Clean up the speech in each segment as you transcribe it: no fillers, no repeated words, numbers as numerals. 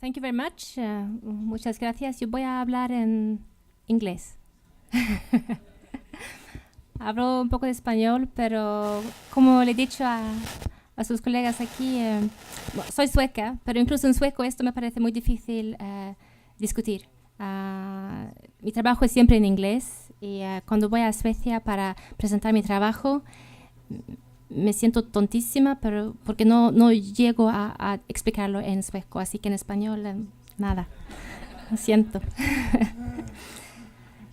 Thank you very much. Muchas gracias. Yo voy a hablar en inglés. Hablo un poco de español, pero como le he dicho a sus colegas aquí, soy sueca, pero incluso en sueco esto me parece muy difícil discutir. Mi trabajo es siempre en inglés y cuando voy a Suecia para presentar mi trabajo me siento tontísima, pero porque no llego a explicarlo en sueco, así que en español nada. Lo siento.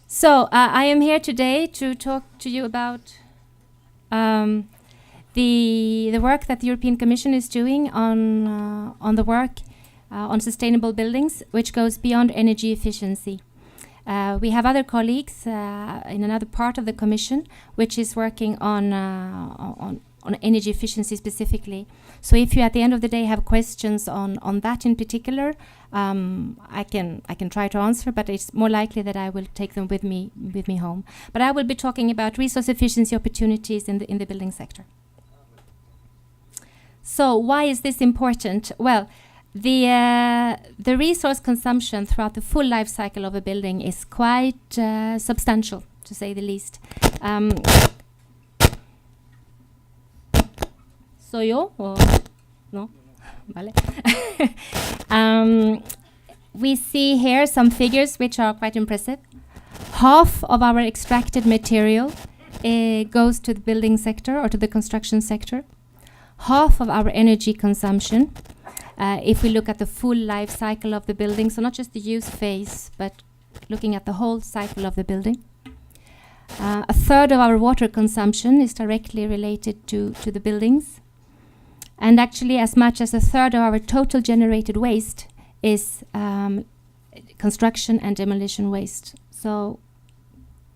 So I am here today to talk to you about the work that the European Commission is doing on the work on sustainable buildings, which goes beyond energy efficiency. We have other colleagues in another part of the Commission, which is working on energy efficiency specifically. So if you at the end of the day have questions on that in particular, I can try to answer, but it's more likely that I will take them with me home. But I will be talking about resource efficiency opportunities in the building sector. So why is this important? Well, the resource consumption throughout the full life cycle of a building is quite substantial, to say the least. ¿Soy yo o no? Vale. We see here some figures which are quite impressive. Half of our extracted material goes to the building sector or to the construction sector. Half of our energy consumption, if we look at the full life cycle of the building, so not just the use phase, but looking at the whole cycle of the building. A third of our water consumption is directly related to the buildings. And actually as much as a third of our total generated waste is construction and demolition waste. So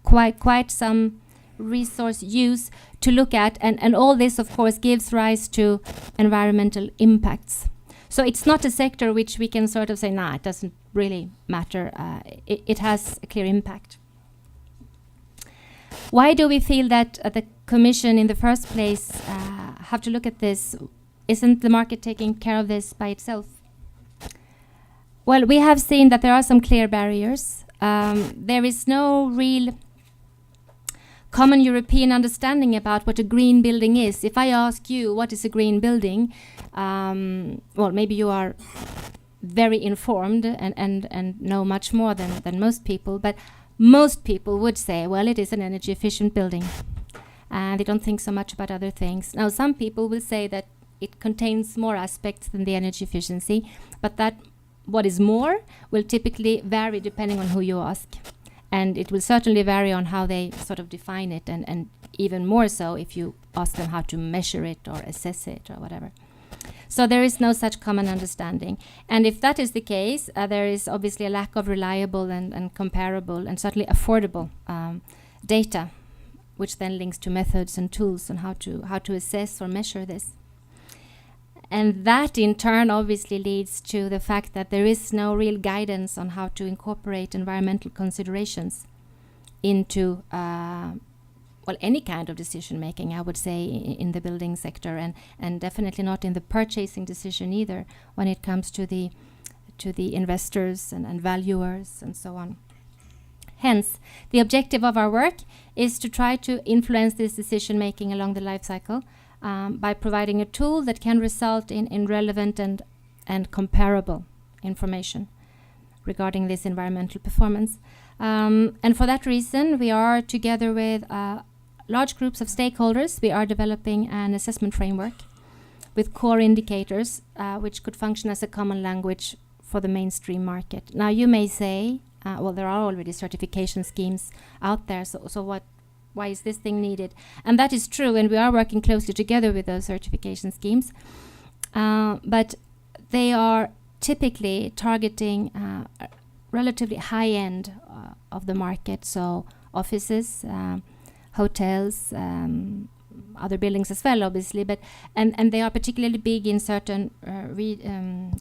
quite some resource use to look at, and all this of course gives rise to environmental impacts. So it's not a sector which we can sort of say, nah, it doesn't really matter. It has a clear impact. Why do we feel that the Commission in the first place have to look at this? Isn't the market taking care of this by itself? Well, we have seen that there are some clear barriers. There is no real common European understanding about what a green building is. If I ask you what is a green building, well, maybe you are very informed and know much more than most people, but most people would say, well, it is an energy efficient building. And they don't think so much about other things. Now, some people will say that it contains more aspects than the energy efficiency, but that what is more will typically vary depending on who you ask. And it will certainly vary on how they sort of define it, and even more so if you ask them how to measure it or assess it or whatever. So there is no such common understanding. And if that is the case, there is obviously a lack of reliable and comparable and certainly affordable data, which then links to methods and tools on how to assess or measure this. And that in turn obviously leads to the fact that there is no real guidance on how to incorporate environmental considerations into well, any kind of decision making, I would say, in the building sector, and definitely not in the purchasing decision either when it comes to the investors and valuers and so on. Hence, the objective of our work is to try to influence this decision making along the life cycle by providing a tool that can result in relevant and comparable information regarding this environmental performance. And for that reason, we are together with large groups of stakeholders, we are developing an assessment framework with core indicators which could function as a common language for the mainstream market. Now you may say, well, there are already certification schemes out there, so why is this thing needed? And that is true, and we are working closely together with those certification schemes. But they are typically targeting relatively high end of the market, so offices, hotels, other buildings as well, obviously, but and they are particularly big in certain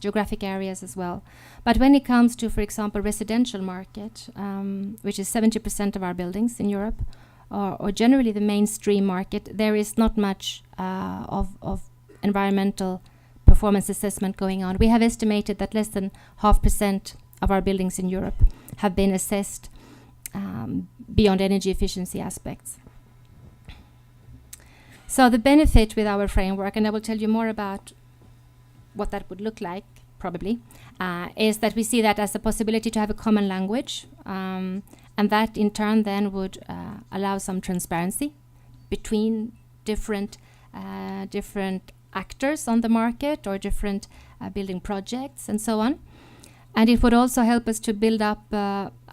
geographic areas as well. But when it comes to, for example, residential market, which is 70% of our buildings in Europe, or generally the mainstream market, there is not much of environmental performance assessment going on. We have estimated that less than 0.5% of our buildings in Europe have been assessed beyond energy efficiency aspects. So the benefit with our framework, and I will tell you more about what that would look like, probably, is that we see that as a possibility to have a common language, and that in turn then would allow some transparency between different actors on the market or different building projects and so on. And it would also help us to build up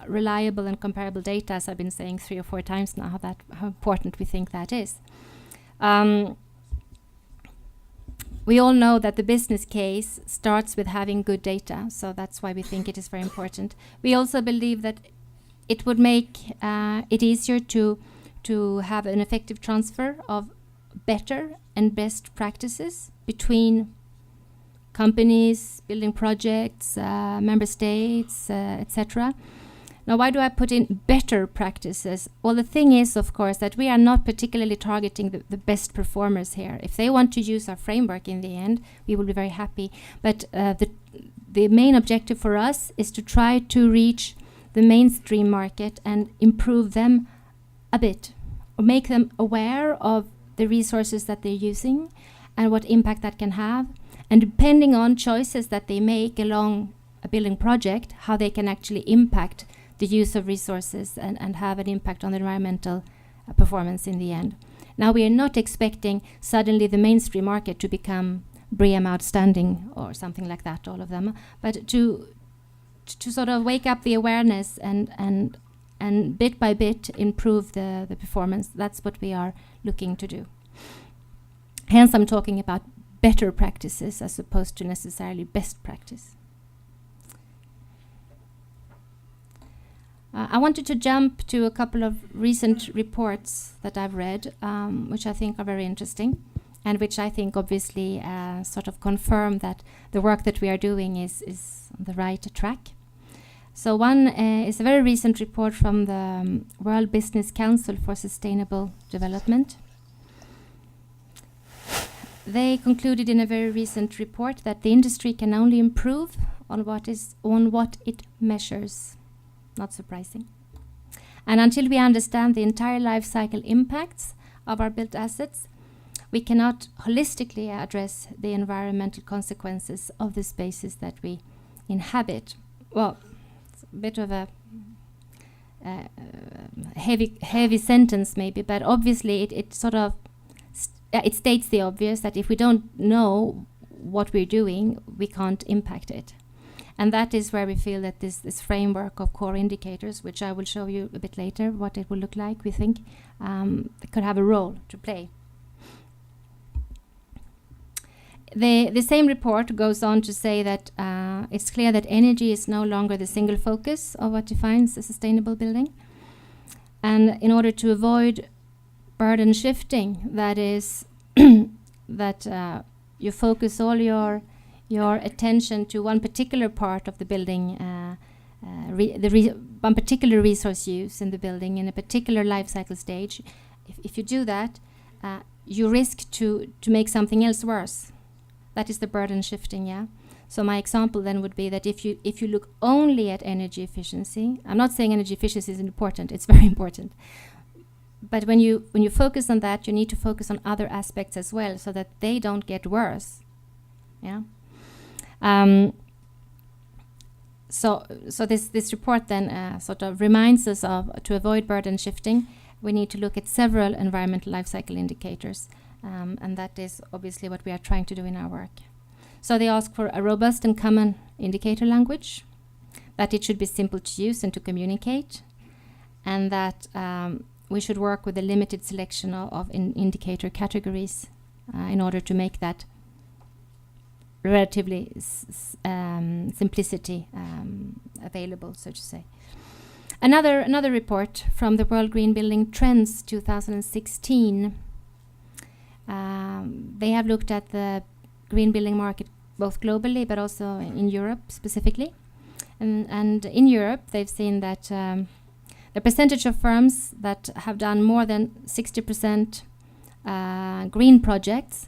reliable and comparable data, as I've been saying 3 or 4 times now, how important we think that is. We all know that the business case starts with having good data, so that's why we think it is very important. We also believe that it would make it easier to have an effective transfer of better and best practices between companies, building projects, member states, etc. Now, why do I put in better practices? Well, the thing is, of course, that we are not particularly targeting the best performers here. If they want to use our framework in the end, we will be very happy. But the main objective for us is to try to reach the mainstream market and improve them a bit, or make them aware of the resources that they're using and what impact that can have. And depending on choices that they make along a building project, how they can actually impact the use of resources and have an impact on the environmental performance in the end. Now, we are not expecting suddenly the mainstream market to become BREEAM outstanding or something like that, all of them, but to sort of wake up the awareness and bit by bit improve the performance. That's what we are looking to do. Hence, I'm talking about better practices as opposed to necessarily best practice. I wanted to jump to a couple of recent reports that I've read, which I think are very interesting, and which I think obviously sort of confirm that the work that we are doing is on the right track. So one is a very recent report from the World Business Council for Sustainable Development. They concluded in a very recent report that the industry can only improve on what it measures. Not surprising. And until we understand the entire life cycle impacts of our built assets, we cannot holistically address the environmental consequences of the spaces that we inhabit. Well, it's a bit of a heavy sentence maybe, but obviously it sort of it states the obvious, that if we don't know what we're doing, we can't impact it. And that is where we feel that this framework of core indicators, which I will show you a bit later what it will look like, we think could have a role to play. The same report goes on to say that it's clear that energy is no longer the single focus of what defines a sustainable building. And in order to avoid burden shifting, that is that you focus all your attention to one particular part of the building, one particular resource use in the building in a particular life cycle stage. If you do that, you risk to make something else worse. That is the burden shifting, yeah. So my example then would be that if you look only at energy efficiency, I'm not saying energy efficiency is important; it's very important. But when you focus on that, you need to focus on other aspects as well, so that they don't get worse. Yeah. So this report then sort of reminds us to avoid burden shifting, we need to look at several environmental life cycle indicators, and that is obviously what we are trying to do in our work. So they ask for a robust and common indicator language, that it should be simple to use and to communicate, and that we should work with a limited selection of indicator categories in order to make that relatively simplicity available, so to say. Another report from the World Green Building Trends 2016. They have looked at the green building market both globally but also in Europe specifically. And in Europe, they've seen that the percentage of firms that have done more than 60% green projects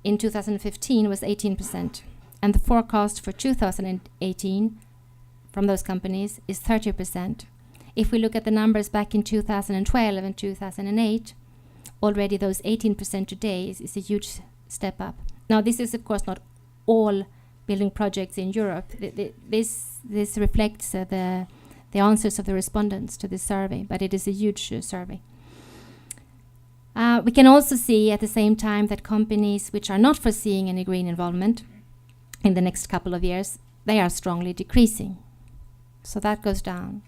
in 2015 was 18%. And the forecast for 2018 from those companies is 30%. If we look at the numbers back in 2012 and 2008, already those 18% today is a huge step up. Now, this is, of course, not all building projects in Europe. This reflects the answers of the respondents to this survey, but it is a huge survey. We can also see at the same time that companies which are not foreseeing any green involvement in the next couple of years, they are strongly decreasing. So that goes down.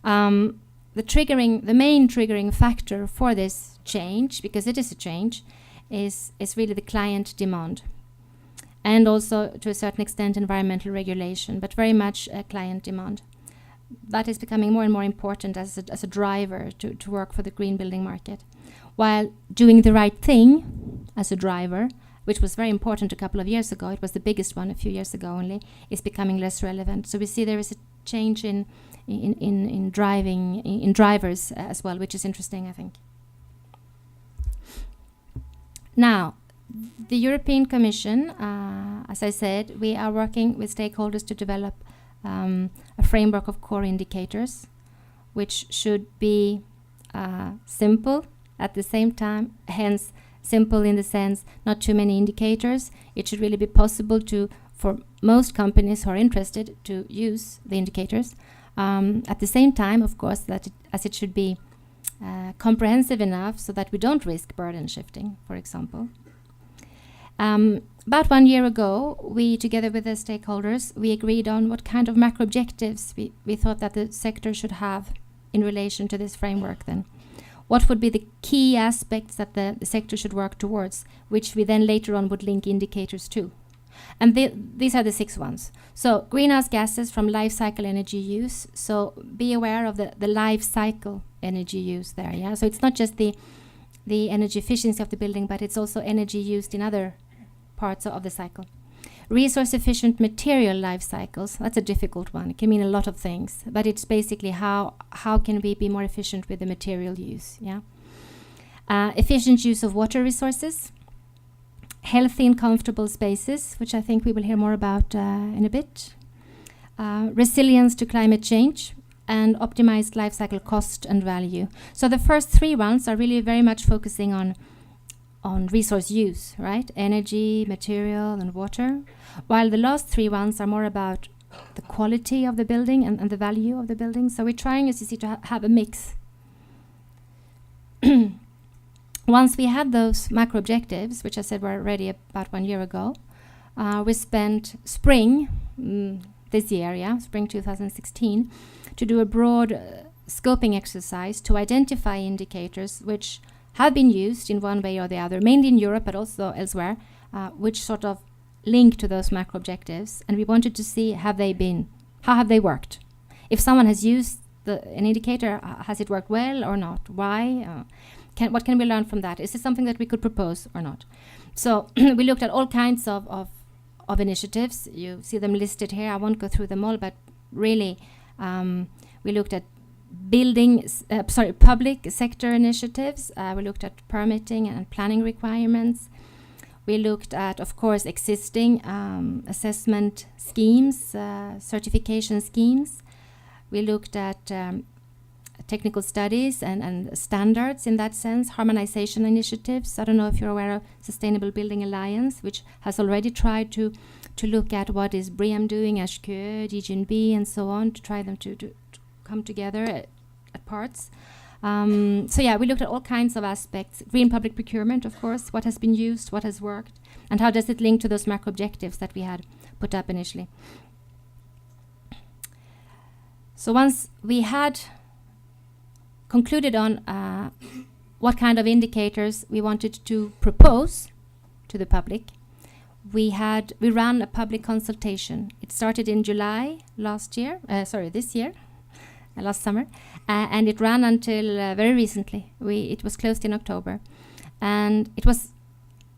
The main triggering factor for this change, because it is a change, is really the client demand. And also, to a certain extent, environmental regulation, but very much client demand. That is becoming more and more important as a driver to work for the green building market. While doing the right thing as a driver, which was very important a couple of years ago, it was the biggest one a few years ago only, is becoming less relevant. So we see there is a change in drivers as well, which is interesting, I think. Now, the European Commission, as I said, we are working with stakeholders to develop a framework of core indicators, which should be simple at the same time, hence simple in the sense not too many indicators. It should really be possible for most companies who are interested to use the indicators. At the same time, of course, as it should be comprehensive enough so that we don't risk burden shifting, for example. About 1 year ago, we, together with the stakeholders, we agreed on what kind of macro objectives we thought that the sector should have in relation to this framework then. What would be the key aspects that the sector should work towards, which we then later on would link indicators to. And these are the 6 ones. So greenhouse gases from life cycle energy use. So be aware of the life cycle energy use there. Yeah. So it's not just the energy efficiency of the building, but it's also energy used in other parts of the cycle. Resource efficient material life cycles. That's a difficult one. It can mean a lot of things, but it's basically how can we be more efficient with the material use. Yeah. Efficient use of water resources. Healthy and comfortable spaces, which I think we will hear more about in a bit. Resilience to climate change, and optimized life cycle cost and value. So the first 3 ones are really very much focusing on resource use, right? Energy, material, and water. While the last 3 ones are more about the quality of the building and the value of the building. So we're trying, as you see, to have a mix. Once we had those macro objectives, which I said were ready about 1 year ago, we spent spring this year, spring 2016, to do a broad scoping exercise to identify indicators which have been used in one way or the other, mainly in Europe, but also elsewhere, which sort of link to those macro objectives. And we wanted to see how have they worked? If someone has used an indicator, has it worked well or not? Why? What can we learn from that? Is this something that we could propose or not? So we looked at all kinds of initiatives. You see them listed here. I won't go through them all, but really we looked at public sector initiatives. We looked at permitting and planning requirements. We looked at, of course, existing assessment schemes, certification schemes. We looked at technical studies and standards in that sense, harmonization initiatives. I don't know if you're aware of Sustainable Building Alliance, which has already tried to look at what is BREEAM doing, HQE, DGNB, and so on, to try them to come together at parts. So yeah, we looked at all kinds of aspects. Green public procurement, of course, what has been used, what has worked, and how does it link to those macro objectives that we had put up initially. So once we had concluded on what kind of indicators we wanted to propose to the public, we ran a public consultation. It started in July last summer, and it ran until very recently. It was closed in October, and it was,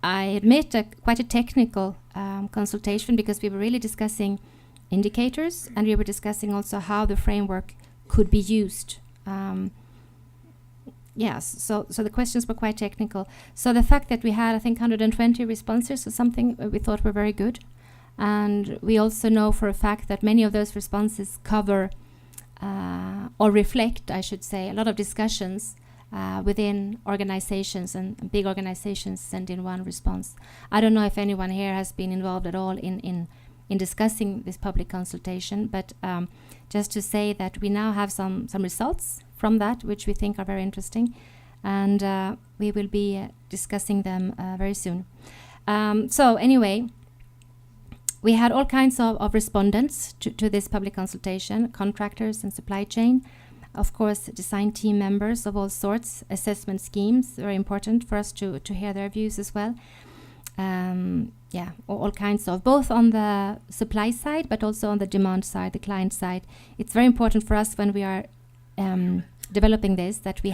I admit, quite a technical consultation, because we were really discussing indicators, and we were discussing also how the framework could be used. yes, so the questions were quite technical. So the fact that we had, I think, 120 responses or something, we thought were very good. And we also know for a fact that many of those responses cover or reflect, I should say, a lot of discussions within organizations, and big organizations send in one response. I don't know if anyone here has been involved at all in discussing this public consultation, but just to say that we now have some results from that, which we think are very interesting, and we will be discussing them very soon. So anyway, we had all kinds of respondents to this public consultation, contractors and supply chain, of course, design team members of all sorts, assessment schemes, very important for us to hear their views as well. All kinds of, both on the supply side, but also on the demand side, the client side. It's very important for us when we are developing this, that we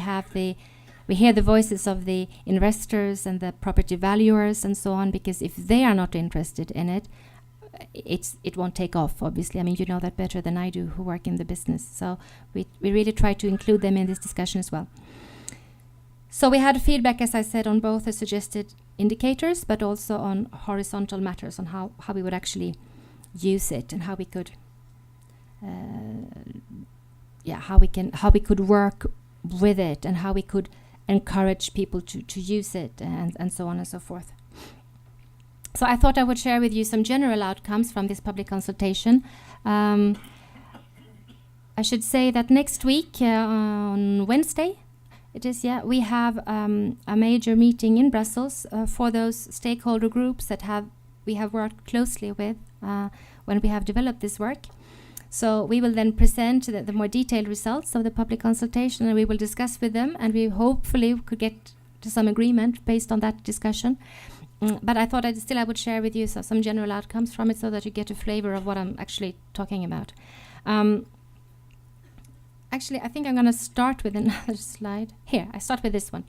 hear the voices of the investors and the property valuers and so on, because if they are not interested in it, it won't take off, obviously. I mean, you know that better than I do, who work in the business. So we really try to include them in this discussion as well. So we had feedback, as I said, on both the suggested indicators, but also on horizontal matters, on how we would actually use it, and how we could how we could work with it, and how we could encourage people to use it, and so on and so forth. So I thought I would share with you some general outcomes from this public consultation. I should say that next week, on Wednesday, we have a major meeting in Brussels for those stakeholder groups that we have worked closely with when we have developed this work. So we will then present the more detailed results of the public consultation, and we will discuss with them, and we hopefully could get to some agreement based on that discussion. But I thought I would share with you some general outcomes from it, so that you get a flavor of what I'm actually talking about. Actually, I think I'm going to start with another slide. Here, I start with this one.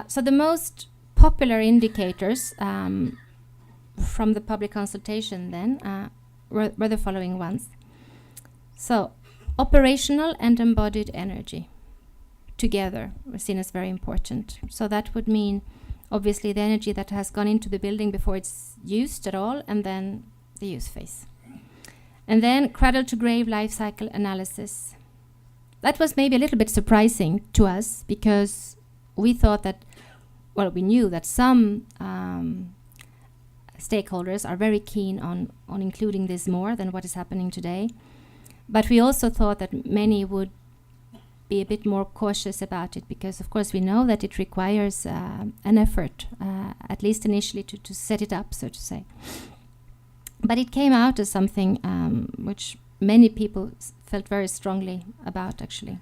So the most popular indicators from the public consultation then were the following ones. So operational and embodied energy together were seen as very important. So that would mean obviously the energy that has gone into the building before it's used at all, and then the use phase. And then cradle to grave life cycle analysis. That was maybe a little bit surprising to us, because we thought that, well, we knew that some stakeholders are very keen on including this more than what is happening today. But we also thought that many would be a bit more cautious about it, because of course we know that it requires an effort, at least initially, to set it up, so to say. But it came out as something which many people felt very strongly about, actually.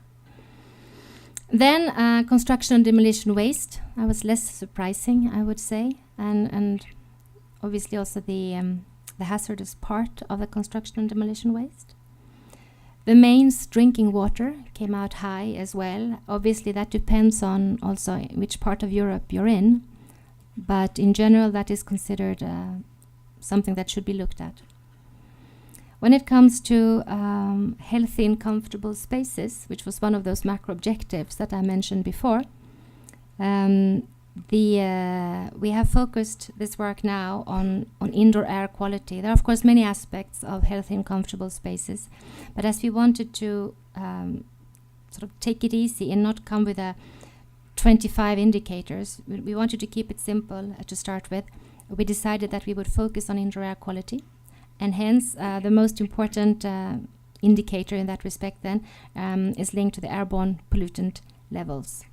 Then construction and demolition waste. I was less surprising, I would say, and obviously also the hazardous part of the construction and demolition waste. The mains drinking water came out high as well. Obviously, that depends on also which part of Europe you're in, but in general, that is considered something that should be looked at. When it comes to healthy and comfortable spaces, which was one of those macro objectives that I mentioned before, we have focused this work now on indoor air quality. There are, of course, many aspects of healthy and comfortable spaces, but as we wanted to sort of take it easy and not come with 25 indicators, we wanted to keep it simple to start with. We decided that we would focus on indoor air quality, and hence the most important indicator in that respect then is linked to the airborne pollutant levels.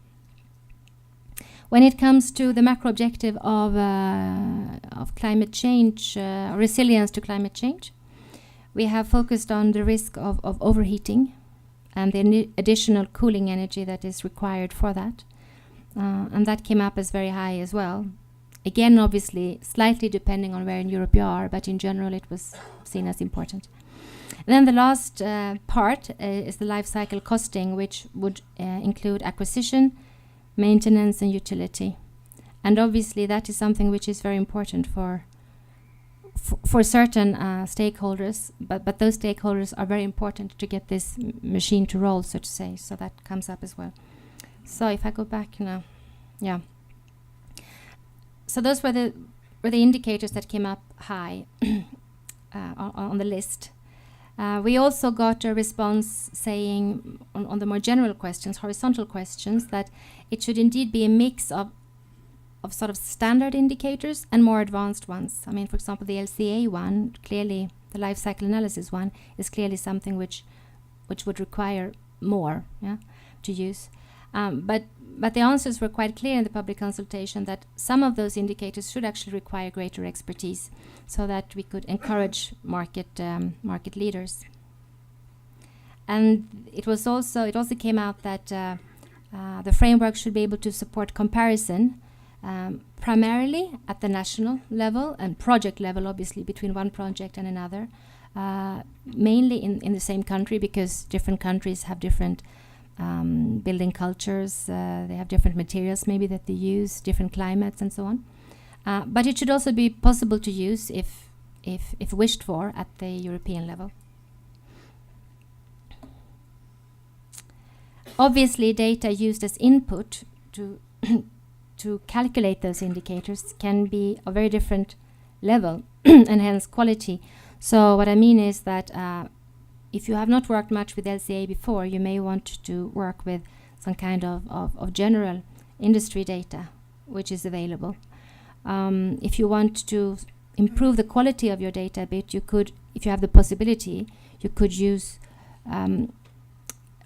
When it comes to the macro objective of climate change, resilience to climate change, we have focused on the risk of overheating and the additional cooling energy that is required for that. And that came up as very high as well. Again, obviously, slightly depending on where in Europe you are, but in general it was seen as important. And then the last part is the life cycle costing, which would include acquisition, maintenance and utility. And obviously that is something which is very important for certain stakeholders, but those stakeholders are very important to get this machine to roll, so to say, so that comes up as well. So if I go back now, yeah. So those were the indicators that came up high on the list. We also got a response saying on the more general questions, horizontal questions, that it should indeed be a mix of sort of standard indicators and more advanced ones. I mean, for example, the LCA one, clearly the life cycle analysis one, is clearly something which would require more to use. But the answers were quite clear in the public consultation that some of those indicators should actually require greater expertise, so that we could encourage market leaders. And it also came out that the framework should be able to support comparison, primarily at the national level and project level, obviously between one project and another, mainly in the same country, because different countries have different building cultures, they have different materials maybe that they use, different climates and so on. But it should also be possible to use if wished for at the European level. Obviously, data used as input to calculate those indicators can be a very different level and hence quality. So what I mean is that if you have not worked much with LCA before, you may want to work with some kind of general industry data which is available. If you want to improve the quality of your data a bit, you could, if you have the possibility, you could use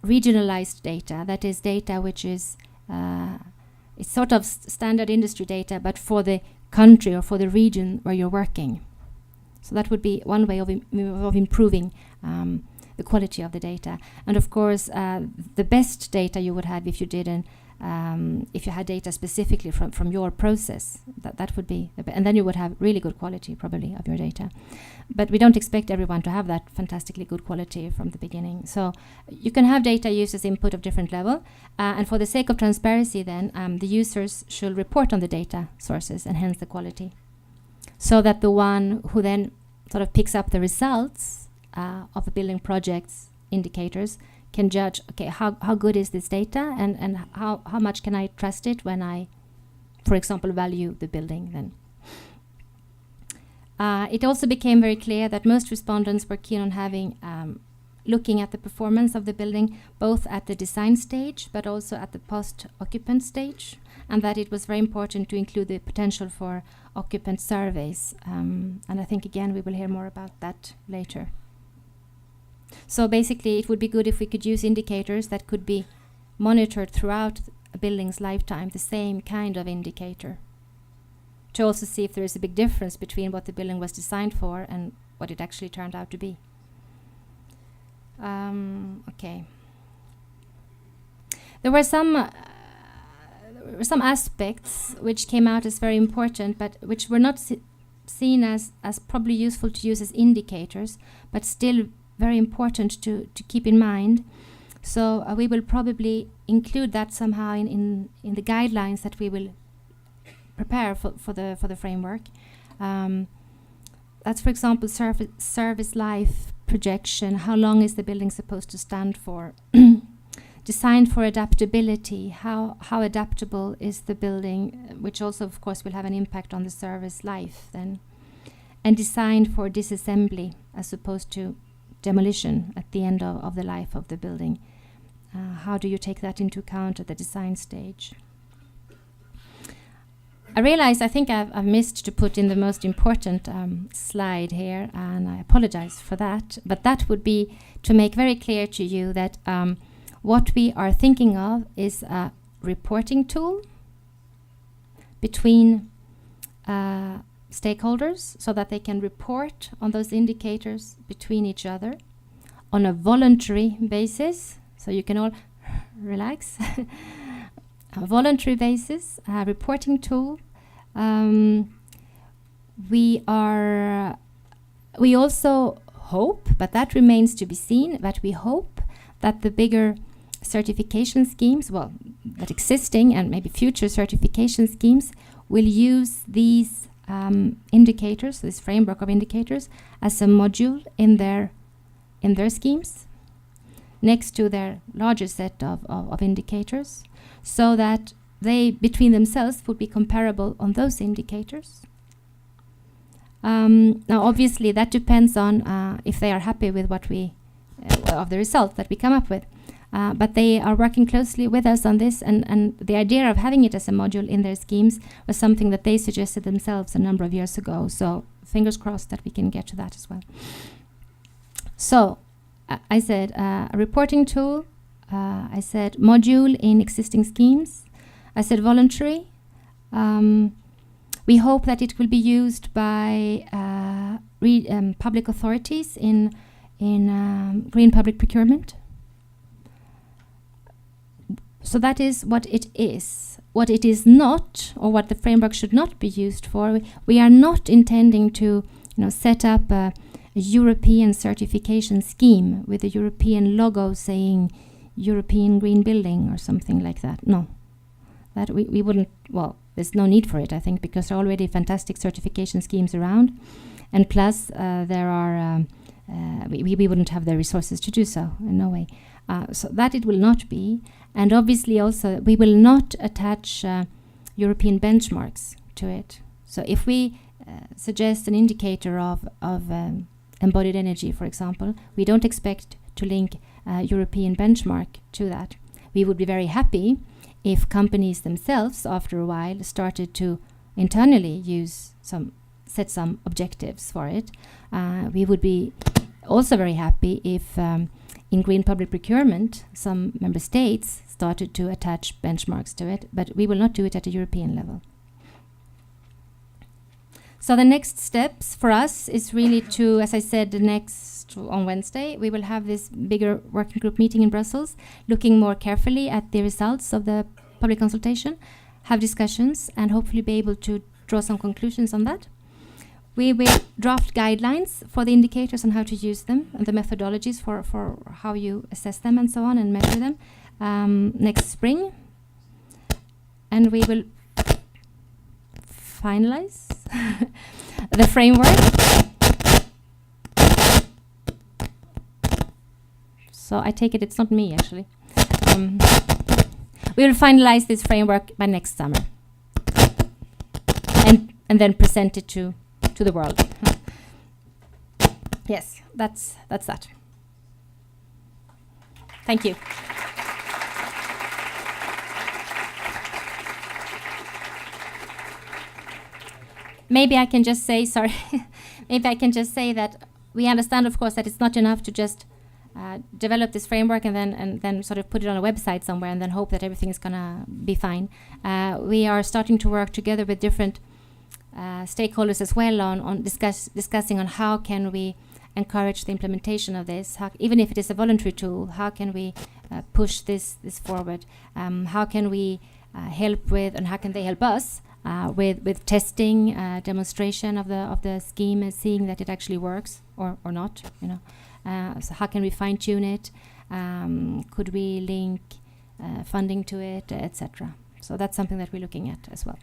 regionalized data. That is data which is it's sort of standard industry data, but for the country or for the region where you're working. So that would be one way of improving the quality of the data. And of course, the best data you would have if you didn't, if you had data specifically from your process, that would be, and then you would have really good quality probably of your data. But we don't expect everyone to have that fantastically good quality from the beginning. So you can have data used as input of different level, and for the sake of transparency then, the users should report on the data sources and hence the quality, so that the one who then sort of picks up the results of a building project's indicators can judge, okay, how good is this data, and how much can I trust it when I, for example, value the building then. It also became very clear that most respondents were keen on having, looking at the performance of the building, both at the design stage, but also at the post-occupant stage, and that it was very important to include the potential for occupant surveys. And I think, again, we will hear more about that later. So basically, it would be good if we could use indicators that could be monitored throughout a building's lifetime, the same kind of indicator, to also see if there is a big difference between what the building was designed for and what it actually turned out to be. Okay. There were some aspects which came out as very important, but which were not seen as probably useful to use as indicators, but still very important to keep in mind. So we will probably include that somehow in the guidelines that we will prepare for the framework. That's, for example, service life projection. How long is the building supposed to stand for? Designed for adaptability. How adaptable is the building, which also, of course, will have an impact on the service life then. And designed for disassembly as opposed to demolition at the end of the life of the building. How do you take that into account at the design stage? I realize I think I've missed to put in the most important slide here, and I apologize for that. But that would be to make very clear to you that what we are thinking of is a reporting tool between stakeholders, so that they can report on those indicators between each other on a voluntary basis. So you can all relax. A voluntary basis, a reporting tool. We also hope, but that remains to be seen, but we hope that the bigger certification schemes, well, that existing and maybe future certification schemes will use these indicators, this framework of indicators, as a module in their schemes. next to their larger set of indicators, so that they, between themselves, would be comparable on those indicators. Now, obviously, that depends on if they are happy with what we, of the result that we come up with. But they are working closely with us on this, and the idea of having it as a module in their schemes was something that they suggested themselves a number of years ago. So fingers crossed that we can get to that as well. So I said a reporting tool. I said module in existing schemes. I said voluntary. We hope that it will be used by public authorities in green public procurement. So that is what it is. What it is not, or what the framework should not be used for, we are not intending to, set up a European certification scheme with a European logo saying European Green Building or something like that. No, that we wouldn't. Well, there's no need for it, I think, because there are already fantastic certification schemes around, and plus there are we wouldn't have the resources to do so in no way. So that it will not be, and obviously also we will not attach European benchmarks to it. So if we suggest an indicator of embodied energy, for example, we don't expect to link European benchmark to that. We would be very happy if companies themselves, after a while, started to internally set some objectives for it. We would be also very happy if in green public procurement, some member states started to attach benchmarks to it, but we will not do it at a European level. So the next steps for us is really to, as I said, on Wednesday, we will have this bigger working group meeting in Brussels, looking more carefully at the results of the public consultation, have discussions, and hopefully be able to draw some conclusions on that. We will draft guidelines for the indicators on how to use them and the methodologies for how you assess them and so on and measure them next spring. And we will finalize the framework. So I take it's not me actually. We will finalize this framework by next summer and then present it to the world. Yes, that's that. Thank you. Maybe I can just say, maybe I can just say that we understand, of course, that it's not enough to just develop this framework and then sort of put it on a website somewhere and then hope that everything is going to be fine. We are starting to work together with different stakeholders as well on discussing on how can we encourage the implementation of this, even if it is a voluntary tool, how can we push this forward, how can we help with, and how can they help us with testing, demonstration of the scheme and seeing that it actually works or not, so how can we fine-tune it, could we link funding to it, etc. So that's something that we're looking at as well.